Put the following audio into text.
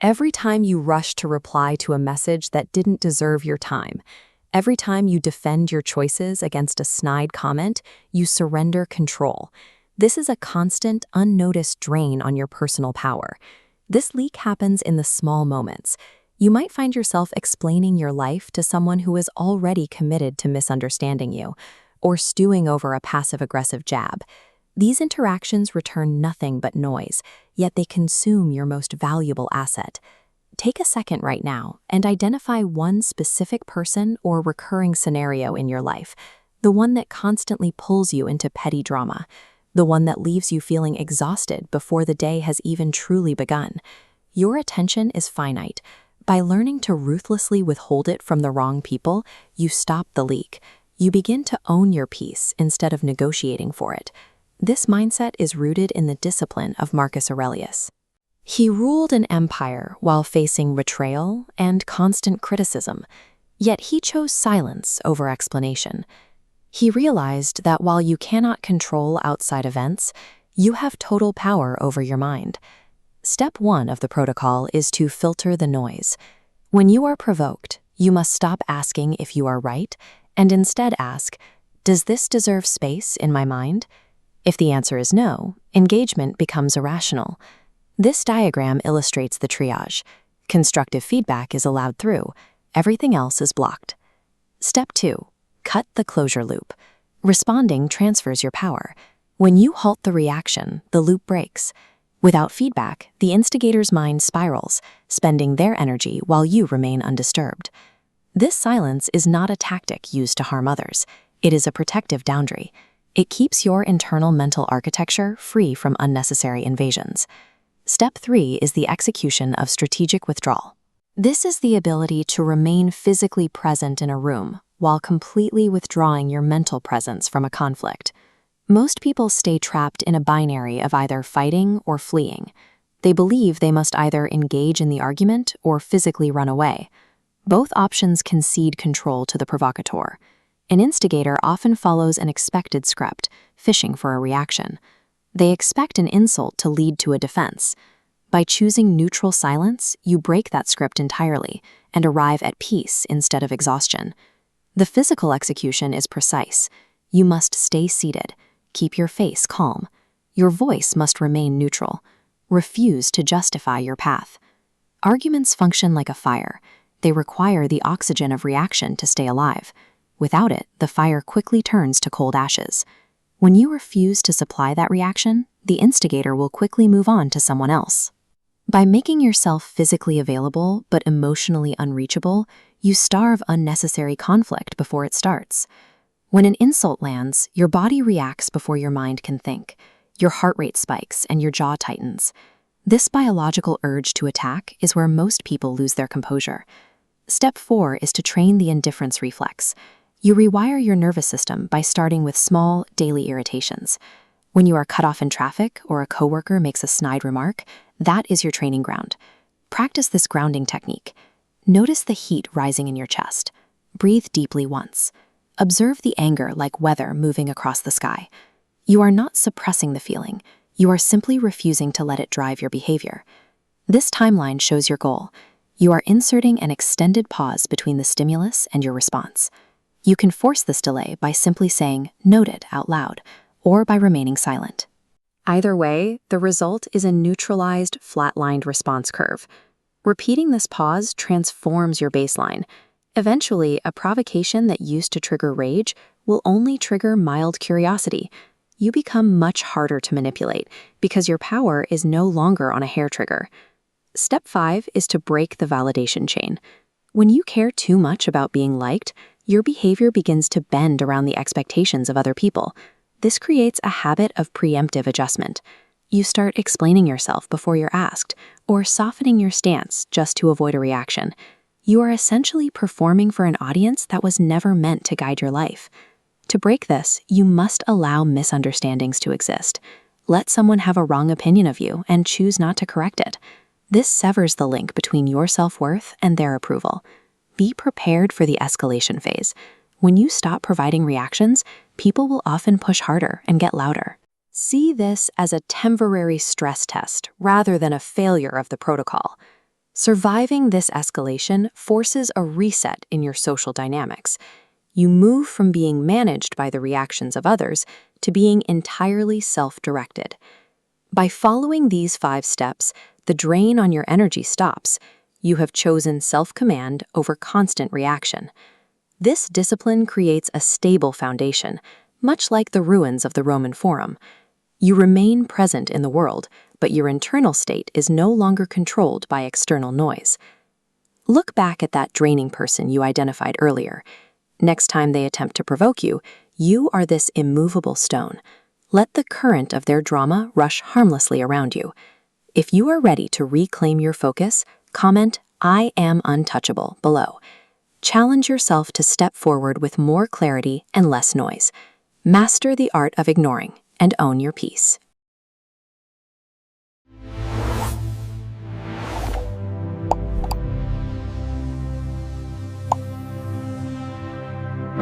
Every time you rush to reply to a message that didn't deserve your time, every time you defend your choices against a snide comment, you surrender control. This is a constant, unnoticed drain on your personal power. This leak happens in the small moments. You might find yourself explaining your life to someone who is already committed to misunderstanding you, or stewing over a passive-aggressive jab. These interactions return nothing but noise, yet they consume your most valuable asset. Take a second right now and identify one specific person or recurring scenario in your life, the one that constantly pulls you into petty drama, the one that leaves you feeling exhausted before the day has even truly begun. Your attention is finite. By learning to ruthlessly withhold it from the wrong people, you stop the leak. You begin to own your peace instead of negotiating for it. This mindset is rooted in the discipline of Marcus Aurelius. He ruled an empire while facing betrayal and constant criticism, yet he chose silence over explanation. He realized that while you cannot control outside events, you have total power over your mind. Step 1 of the protocol is to filter the noise. When you are provoked, you must stop asking if you are right and instead ask, does this deserve space in my mind? If the answer is no, engagement becomes irrational. This diagram illustrates the triage. Constructive feedback is allowed through. Everything else is blocked. Step 2. Cut the closure loop. Responding transfers your power. When you halt the reaction, the loop breaks. Without feedback, the instigator's mind spirals, spending their energy while you remain undisturbed. This silence is not a tactic used to harm others. It is a protective boundary. It keeps your internal mental architecture free from unnecessary invasions. Step 3 is the execution of strategic withdrawal. This is the ability to remain physically present in a room while completely withdrawing your mental presence from a conflict. Most people stay trapped in a binary of either fighting or fleeing. They believe they must either engage in the argument or physically run away. Both options concede control to the provocateur. An instigator often follows an expected script, fishing for a reaction. They expect an insult to lead to a defense. By choosing neutral silence, you break that script entirely and arrive at peace instead of exhaustion. The physical execution is precise. You must stay seated. Keep your face calm. Your voice must remain neutral. Refuse to justify your path. Arguments function like a fire. They require the oxygen of reaction to stay alive. Without it, the fire quickly turns to cold ashes. When you refuse to supply that reaction, the instigator will quickly move on to someone else. By making yourself physically available but emotionally unreachable, you starve unnecessary conflict before it starts. When an insult lands, your body reacts before your mind can think. Your heart rate spikes and your jaw tightens. This biological urge to attack is where most people lose their composure. Step 4 is to train the indifference reflex. You rewire your nervous system by starting with small, daily irritations. When you are cut off in traffic or a coworker makes a snide remark, that is your training ground. Practice this grounding technique. Notice the heat rising in your chest. Breathe deeply once. Observe the anger like weather moving across the sky. You are not suppressing the feeling. You are simply refusing to let it drive your behavior. This timeline shows your goal. You are inserting an extended pause between the stimulus and your response. You can force this delay by simply saying "noted" out loud, or by remaining silent. Either way, the result is a neutralized, flat-lined response curve. Repeating this pause transforms your baseline. Eventually, a provocation that used to trigger rage will only trigger mild curiosity. You become much harder to manipulate because your power is no longer on a hair trigger. Step 5 is to break the validation chain. When you care too much about being liked, your behavior begins to bend around the expectations of other people. This creates a habit of preemptive adjustment. You start explaining yourself before you're asked, or softening your stance just to avoid a reaction. You are essentially performing for an audience that was never meant to guide your life. To break this, you must allow misunderstandings to exist. Let someone have a wrong opinion of you and choose not to correct it. This severs the link between your self-worth and their approval. Be prepared for the escalation phase. When you stop providing reactions, people will often push harder and get louder. See this as a temporary stress test rather than a failure of the protocol. Surviving this escalation forces a reset in your social dynamics. You move from being managed by the reactions of others to being entirely self-directed. By following these 5 steps, the drain on your energy stops. You have chosen self-command over constant reaction. This discipline creates a stable foundation, much like the ruins of the Roman Forum. You remain present in the world, but your internal state is no longer controlled by external noise. Look back at that draining person you identified earlier. Next time they attempt to provoke you, you are this immovable stone. Let the current of their drama rush harmlessly around you. If you are ready to reclaim your focus, comment "I am untouchable" below. Challenge yourself to step forward with more clarity and less noise. Master the art of ignoring and own your peace.